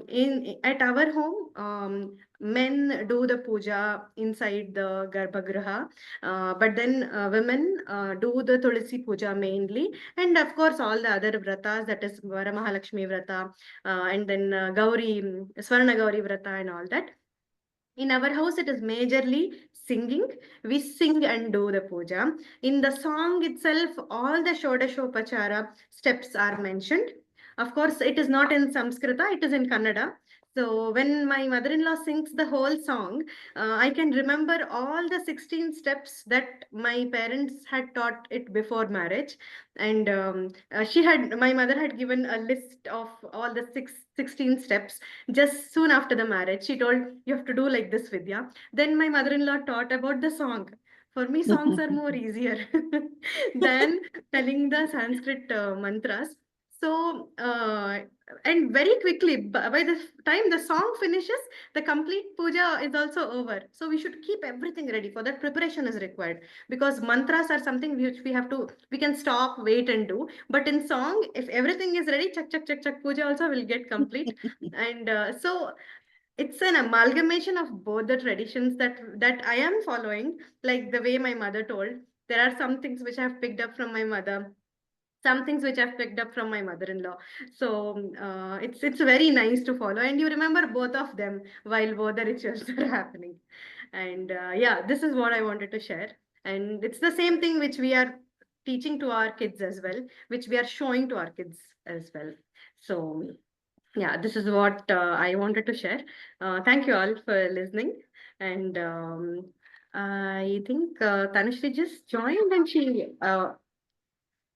in at our home, men do the puja inside the garbhagriha, but then women do the tulsi puja mainly, and of course all the other vratas, that is Varamahalakshmi vrata, and then Gauri, Swarna Gauri vrata and all that. In our house, it is majorly singing. We sing and do the puja. In the song itself, all the Shodashopachara steps are mentioned. Of course, it is not in Samskrita, it is in Kannada. So when my mother-in-law sings the whole song, I can remember all the 16 steps that my parents had taught it before marriage. And my mother had given a list of all the 16 steps just soon after the marriage. She told, you have to do like this, Vidya. Then my mother-in-law taught about the song. For me, songs are more easier than telling the Sanskrit mantras. So, and very quickly, by the time the song finishes, the complete puja is also over. So we should keep everything ready. For that, preparation is required, because mantras are something which we can stop, wait and do. But in song, if everything is ready, chak, chak, chak, chak, puja also will get complete. And so it's an amalgamation of both the traditions that I am following, like the way my mother told. There are some things which I've picked up from my mother, some things which I've picked up from my mother-in-law. So it's very nice to follow, and you remember both of them while both the rituals are happening. And yeah, this is what I wanted to share. And it's the same thing which we are teaching to our kids as well, which we are showing to our kids as well. So yeah, this is what I wanted to share. Thank you all for listening. And I think Tanushree just joined, and she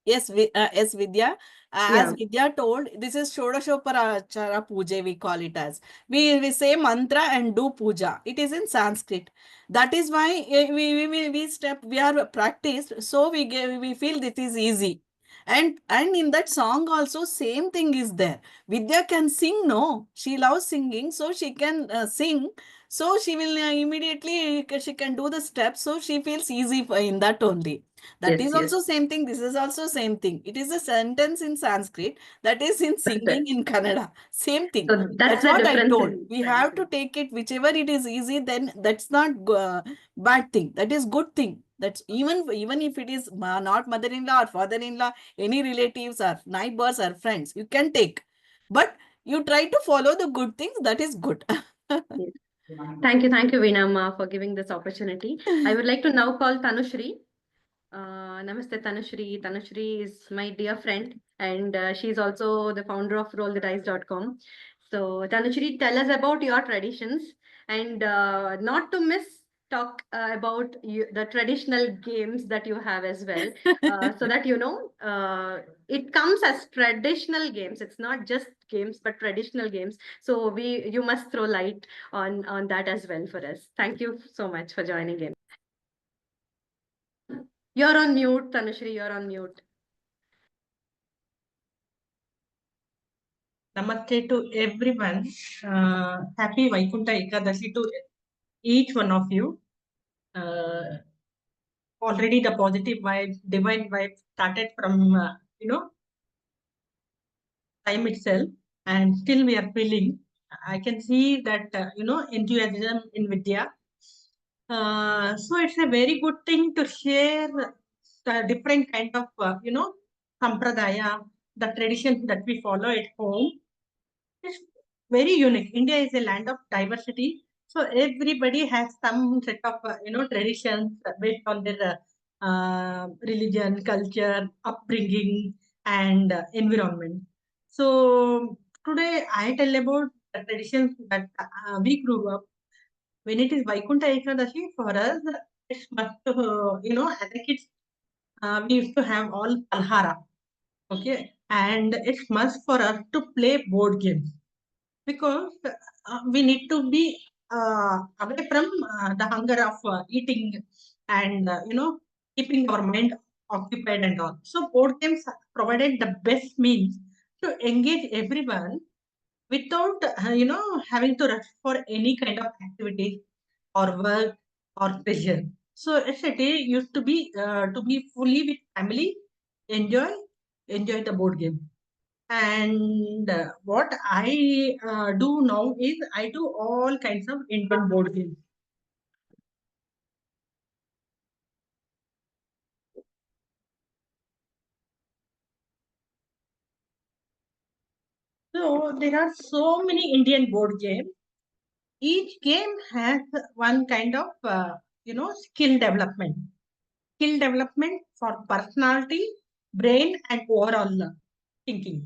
Yes, yes, Vidya. As yeah. Vidya told, this is Shodashopachara Puja, we call it as. We say mantra and do puja. It is in Sanskrit. That is why we are practiced, so we feel this is easy. And in that song also, same thing is there. Vidya can sing, no? She loves singing, so she can sing. So she will immediately, she can do the steps, so she feels easy in that only. That Yes, is yes. also same thing. This is also same thing. It is a sentence in Sanskrit that is in That's singing it. in Kannada. Same thing. So that's That's the what I difference told. in We have to tradition. take it whichever it is easy. Then that's not bad thing. That is good thing. That's even if it is not mother-in-law or father-in-law, any relatives or neighbors or friends, you can take. But you try to follow the good things. That is good. Yes. Thank you, Veenamma, for giving this opportunity. I would like to now call Tanushri. Namaste, Tanushri. Tanushri is my dear friend, and she's also the founder of rollthedice.com. So, Tanushri, tell us about your traditions, and not to miss, talk about the traditional games that you have as well, so that it comes as traditional games. It's not just games, but traditional games. So you must throw light on that as well for us. Thank you so much for joining in. You're on mute, Tanushree. You're on mute. Namaste to everyone. Happy Vaikunta Ekadashi to each one of you. Already the positive vibe, divine vibe started from, time itself, and still we are feeling. I can see that, enthusiasm in Vidya. So it's a very good thing to share the different kind of, sampradaya, the traditions that we follow at home. It's very unique. India is a land of diversity. So everybody has some set of, traditions based on their religion, culture, upbringing, and environment. So today I tell about the traditions that we grew up. When it is Vaikunta Ekadashi, for us, it's must, as a kids, we used to have all palhara. Okay. And it's must for us to play board games because we need to be away from the hunger of eating and keeping our mind occupied and all. So board games provided the best means to engage everyone without having to rush for any kind of activity or work or pressure. So yesterday used to be fully with family, enjoy enjoy the board game. And what I do now is I do all kinds of Indian board games. So there are so many Indian board games. Each game has one kind of skill development. Skill development for personality, brain, and overall thinking.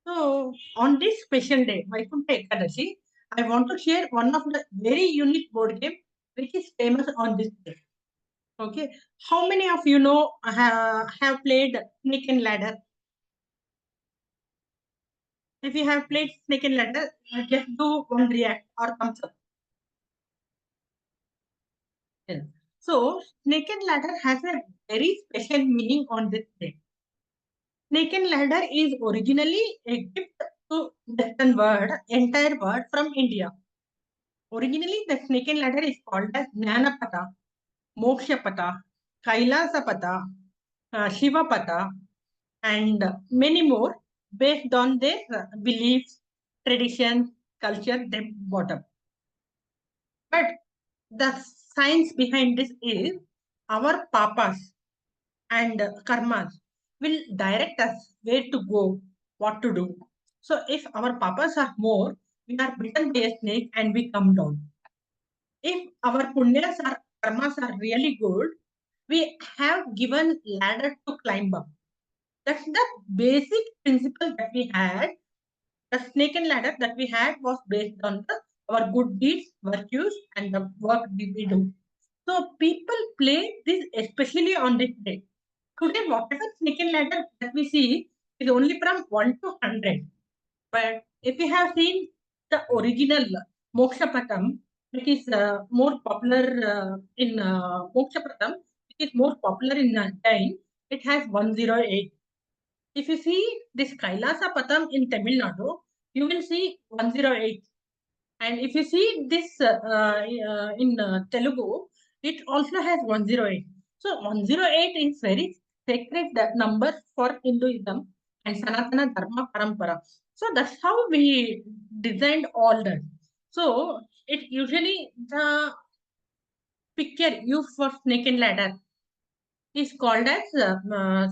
So on this special day, Vaikunta Ekadashi, I want to share one of the very unique board game which is famous on this day. Okay, how many of you know have played Snake and Ladder? If you have played Snake and Ladder, just do one react or thumbs up. Yes. So Snake and Ladder has a very special meaning on this day. Snake and Ladder is originally a gift to Western world, entire world from India. Originally, the Snake and Ladder is called as Jnanapata, Mokshapata, Kailasapata, Shivapata, and many more based on their beliefs, traditions, culture they brought up. But the science behind this is our papas and karmas will direct us where to go, what to do. So if our papas are more, we are bitten by a snake and we come down. If our punyas or karmas are really good, we have given ladder to climb up. That's the basic principle that we had. The snake and ladder that we had was based on our good deeds, virtues, and the work we do. So people play this especially on this day. Today, whatever snake and ladder that we see is only from 1 to 100. But if you have seen the original Mokshapatam, which is more popular in Mokshapatam, which is more popular in Jain, it has 108. If you see this Kailasa Patam in Tamil Nadu, you will see 108. And if you see this in Telugu, it also has 108. So 108 is very sacred number for Hinduism and Sanatana Dharma Parampara. So that's how we designed all that. So it usually the picture used for snake and ladder is called as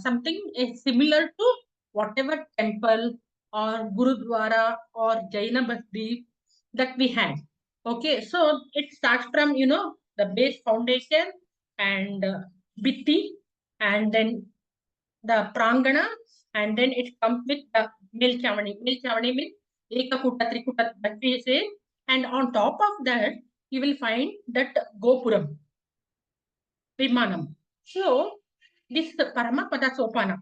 something similar to whatever temple or Gurudwara or Jaina Basti that we had. Okay, so it starts from the base foundation and bitti, and then the prangana, and then it comes with the Melchavani. Melchavani means Ekakuta, Trikuta that we say, and on top of that you will find that Gopuram. Vimanam. So, this Paramapada Sopana,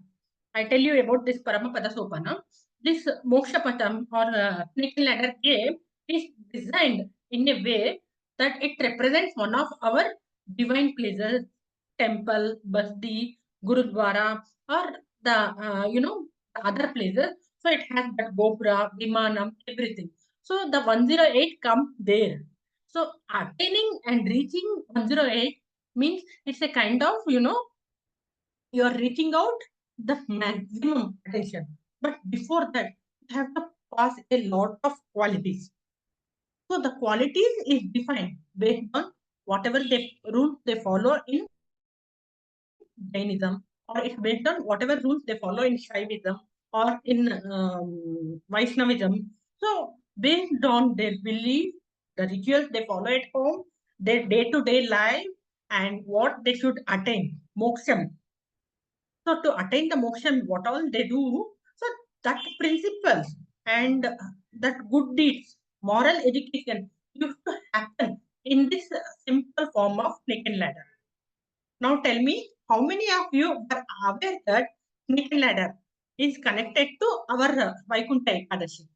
I tell you about this Paramapada Sopana. This Mokshapatam or snake and ladder game is designed in a way that it represents one of our divine pleasures temple, basti, gurudwara, or the other places. So it has that gopura, vimanam, everything. So the 108 come there. So attaining and reaching 108 means it's a kind of, you are reaching out the maximum attention. But before that, you have to pass a lot of qualities. So the qualities is defined based on whatever the rules they follow in Jainism, or it's based on whatever rules they follow in Shaivism or in Vaishnavism. So based on their belief, the rituals they follow at home, their day-to-day life, and what they should attain, moksham. So to attain the moksham, what all they do, so that principles and that good deeds, moral education used to happen in this simple form of snake and ladder. Now tell me, how many of you are aware that snake and ladder is connected to our Vaikunta Ekadashi?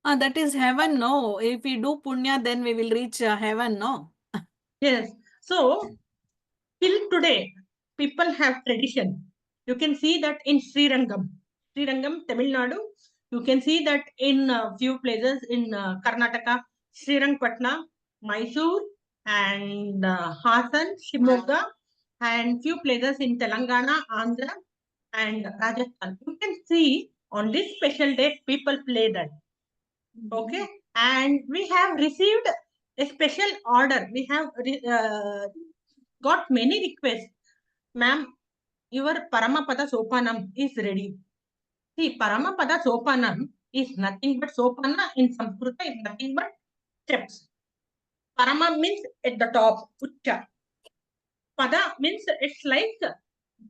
That is heaven, no. If we do punya, then we will reach heaven, no. Yes. So till today, people have tradition. You can see that in Srirangam, Tamil Nadu. You can see that in few places in Karnataka, Srirangpatna, Mysore, and Hasan, Shimoga, and few places in Telangana, Andhra, and Rajasthan. You can see on this special day people play that. Okay, and we have received a special order. We have got many requests. Ma'am, your Paramapada Sopanam is ready. See, Paramapada Sopanam is nothing but Sopana in Sanskrit is nothing but steps. Parama means at the top, Ucha. Pada means it's like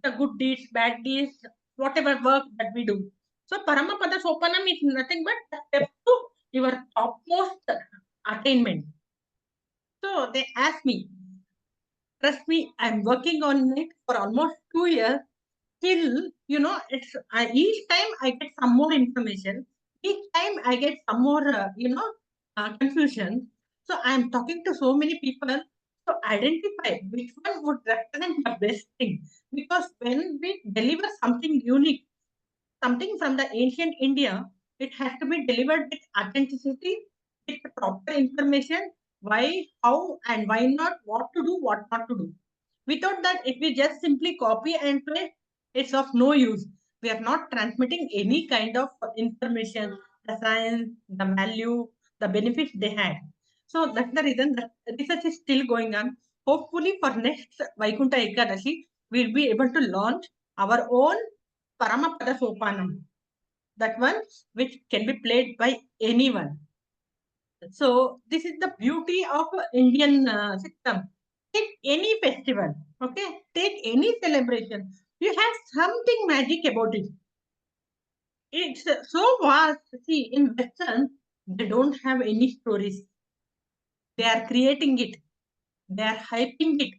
the good deeds, bad deeds, whatever work that we do. So Paramapada Sopanam is nothing but a step to your topmost attainment. So they asked me, trust me, I'm working on it for almost 2 years. Still, it's each time I get some more information. Each time I get some more, confusion. So I'm talking to so many people to identify which one would represent the best thing. Because when we deliver something unique, something from the ancient India, it has to be delivered with authenticity, with proper information, why, how, and why not, what to do, what not to do. We thought that if we just simply copy and paste, it's of no use. We are not transmitting any kind of information, the science, the value, the benefits they had. So that's the reason that research is still going on. Hopefully, for next Vaikunta Ekadashi, we'll be able to launch our own Paramapada Sopanam, that one which can be played by anyone. So this is the beauty of Indian system. Take any festival, okay? Take any celebration. You have something magic about it. It's so vast. See, in Western, they don't have any stories. They are creating it. They are hyping it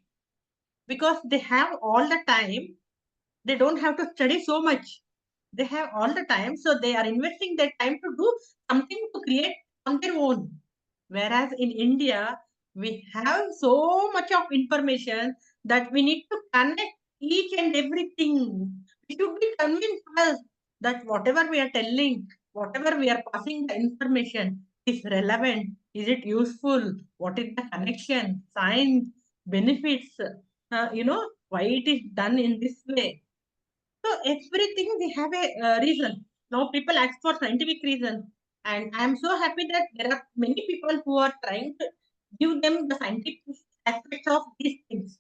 because they have all the time. They don't have to study so much. They have all the time, so they are investing their time to do something to create on their own. Whereas in India, we have so much of information that we need to connect each and everything. We should be convinced first that whatever we are telling, whatever we are passing the information is relevant. Is it useful? What is the connection, science, benefits? Why it is done in this way. So everything we have a reason. Now people ask for scientific reason, and I am so happy that there are many people who are trying to give them the scientific aspects of these things.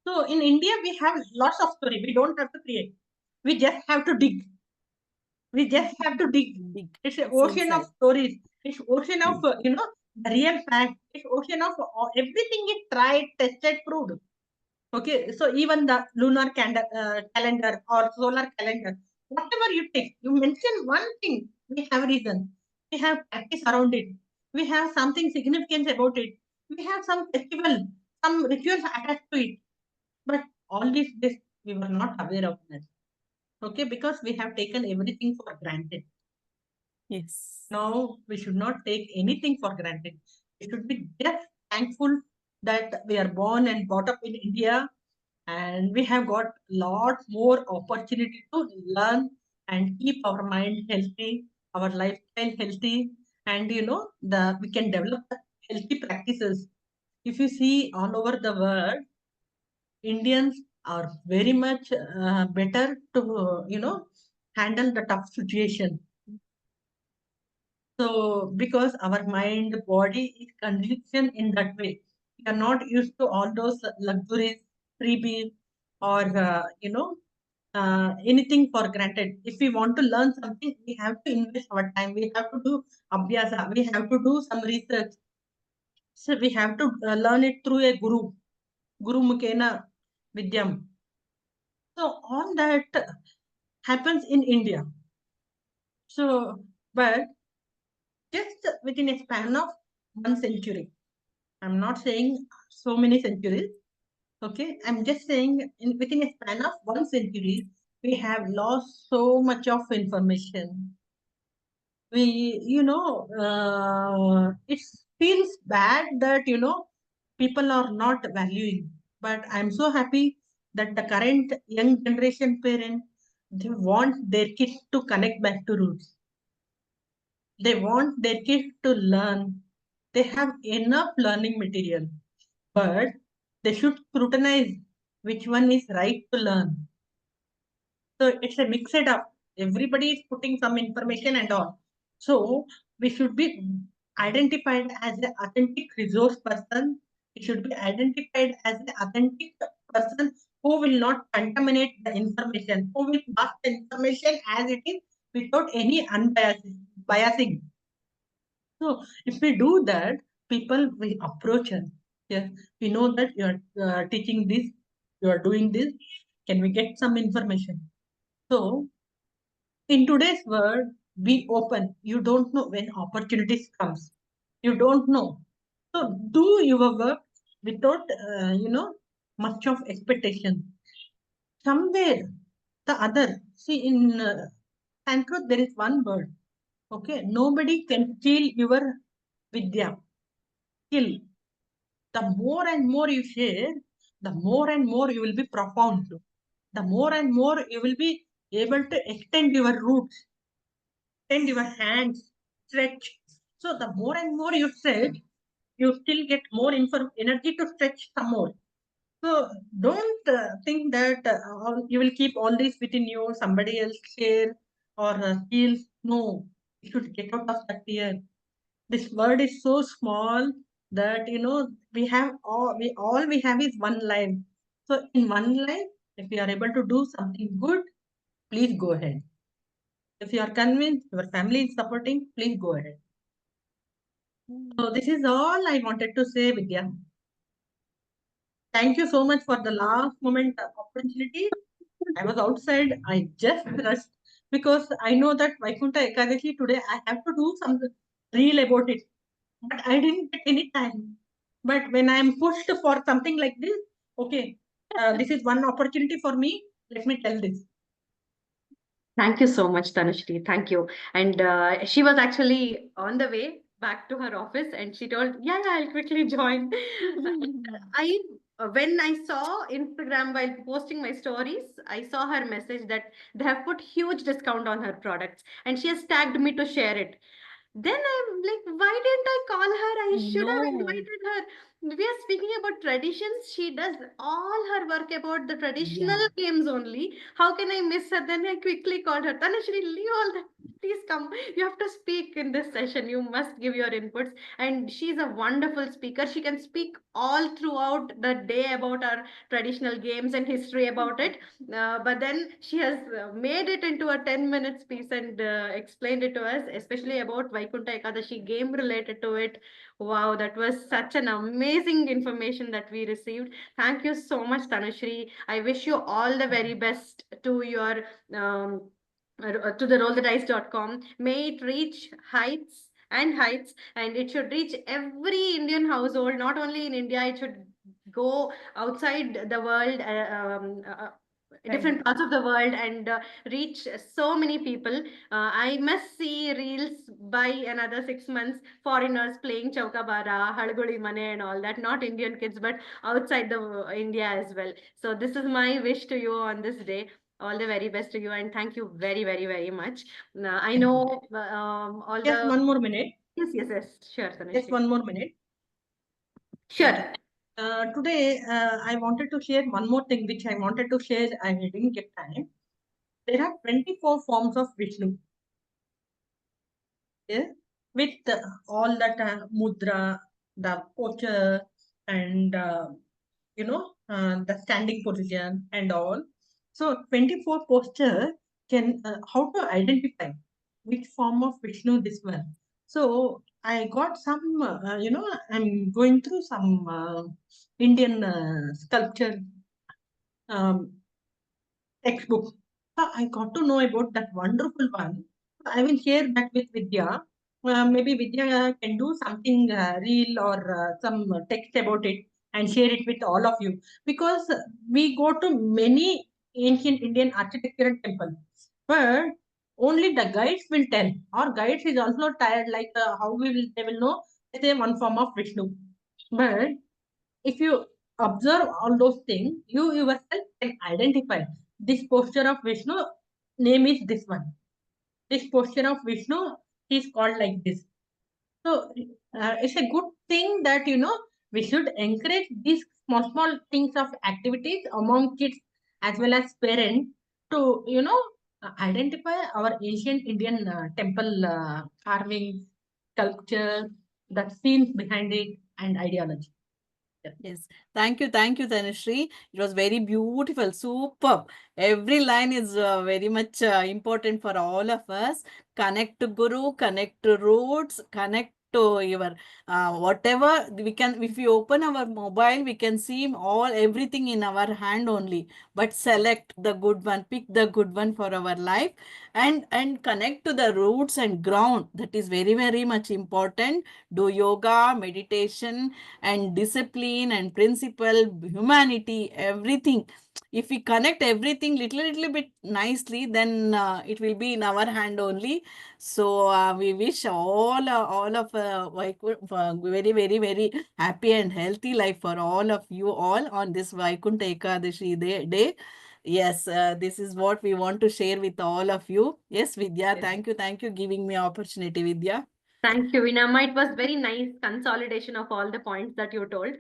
So in India we have lots of story. We don't have to create. We just have to dig. We just have to dig. Big. It's an It's ocean of inside. stories. It's ocean of the real fact. It's ocean of everything is tried, tested, proved. Okay, so even the lunar calendar or solar calendar, whatever you take, you mention one thing, we have reason. We have practice around it. We have something significant about it. We have some festival, some rituals attached to it. But all this we were not aware of that. Okay, because we have taken everything for granted. Yes. Now we should not take anything for granted. We should be just thankful that we are born and brought up in India, and we have got lot more opportunity to learn and keep our mind healthy, our lifestyle healthy, and we can develop healthy practices. If you see all over the world, Indians are very much better to handle the tough situation. So because our mind, body is conditioned in that way, we are not used to all those luxuries, freebies, or anything for granted. If we want to learn something, we have to invest our time. We have to do abhyasa. We have to do some research. So we have to learn it through a guru. Guru Mukena Vidyam. So all that happens in India. So, but just within a span of 1 century, I'm not saying so many centuries. Okay, I'm just saying within a span of 1 century, we have lost so much of information. It feels bad that people are not valuing. But I'm so happy that the current young generation parent, they want their kids to connect back to roots. They want their kids to learn. They have enough learning material, but they should scrutinize which one is right to learn. So it's a mixed up. Everybody is putting some information and all. So we should be identified as an authentic resource person. We should be identified as an authentic person who will not contaminate the information, who will pass the information as it is without any biasing. So if we do that, people will approach us. Yes, we know that you are teaching this, you are doing this. Can we get some information? So in today's world, be open. You don't know when opportunities comes. You don't know. So do your work without much of expectation. Somewhere the other. See in Sanskrit there is one word. Okay, nobody can steal your vidya. Kill. The more and more you share, the more and more you will be profound. The more and more you will be able to extend your roots, extend your hands, stretch. So the more and more you stretch, you still get more energy to stretch some more. So don't think that you will keep all this within you, somebody else share or steals. No, you should get out of that fear. This world is so small that we have is one life. So in one life, if we are able to do something good, please go ahead. If you are convinced, your family is supporting, please go ahead. So this is all I wanted to say, Vidya. Thank you so much for the last moment opportunity. I was outside. I just rushed because I know that Vaikunta Ekadashi today I have to do some reel about it. But I didn't get any time. But when I am pushed for something like this, okay, this is one opportunity for me. Let me tell this. Thank you so much, Tanushree. Thank you. And she was actually on the way back to her office, and she told, "Yeah, yeah, I'll quickly join." I when I saw Instagram while posting my stories, I saw her message that they have put huge discount on her products, and she has tagged me to share it. Then I'm like, why didn't I call her? I should have No. invited her. We are speaking about traditions. She does all her work about the traditional Yeah. games only. How can I miss her? Then I quickly called her. Tanushree, leave all that. Please come. You have to speak in this session. You must give your inputs. And she's a wonderful speaker. She can speak all throughout the day about our traditional games and history about it. But then she has made it into a 10 minutes piece and explained it to us, especially about Vaikunta Ekadashi game related to it. Wow, that was such an amazing information that we received. Thank you so much, Tanushree. I wish you all the very best to your to the rollthedice.com. May it reach heights and heights, and it should reach every Indian household, not only in India. It should go outside the world. different parts of the world and reach so many people. I must see reels by another 6 months, foreigners playing Chaukabara, Halguli Mane and all that, not Indian kids, but outside the India as well. So this is my wish to you on this day. All the very best to you, and thank you very, very, very much. I know all Just the... one more minute. Yes, yes, yes. Sure, Just Tanushree. one more minute. Sure. Today, I wanted to share one more thing which I wanted to share. I didn't get time. There are 24 forms of Vishnu. Yeah? With all that mudra, the posture, and the standing position and all. So 24 posture can how to identify which form of Vishnu this one. So I got some, I'm going through some Indian sculpture um, textbook. So I got to know about that wonderful one. So I will share that with Vidya. Maybe Vidya can do something real or some text about it and share it with all of you. Because we go to many ancient Indian architectural temples, but only the guides will tell. Our guides is also tired, like how they will know it's a one form of Vishnu. But if you observe all those things, you yourself can identify this posture of Vishnu, name is this one. This posture of Vishnu is called like this. So it's a good thing that we should encourage these small things of activities among kids as well as parents to identify our ancient Indian temple carving, sculpture, the scenes behind it, and ideology. Yes, thank you, Tanushree. It was very beautiful, superb. Every line is very much important for all of us. Connect to Guru, connect to roots, connect to your whatever we can. If we open our mobile, we can see everything in our hand only. But select the good one, pick the good one for our life, and connect to the roots and ground. That is very, very much important. Do yoga, meditation and discipline and principle, humanity, everything. If we connect everything little bit nicely, then it will be in our hand only. So we wish all of very, very, very happy and healthy life for all of you all on this Vaikunta Ekadashi day. Yes, this is what we want to share with all of you. Yes, Vidya, Yes. thank you giving me opportunity, Vidya. Thank you, Vinama. It was very nice consolidation of all the points that you told.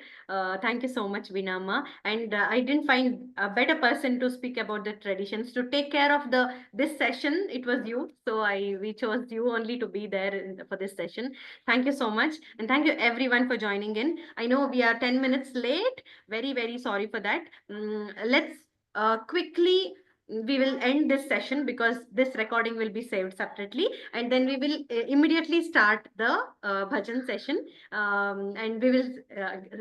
Thank you so much, Vinama. And I didn't find a better person to speak about the traditions to take care of this session. It was you, so we chose you only to be there for this session. Thank you so much, and thank you everyone for joining in. I know we are 10 minutes late. Very, very sorry for that. Let's quickly, we will end this session because this recording will be saved separately, and then we will immediately start the bhajan session, and we will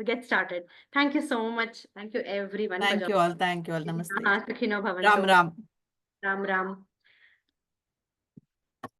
get started. Thank you so much. Thank you everyone for Thank you joining. all. Thank you all. Namaste. Sukhino Ram bhavantu. Ram. Ram Ram.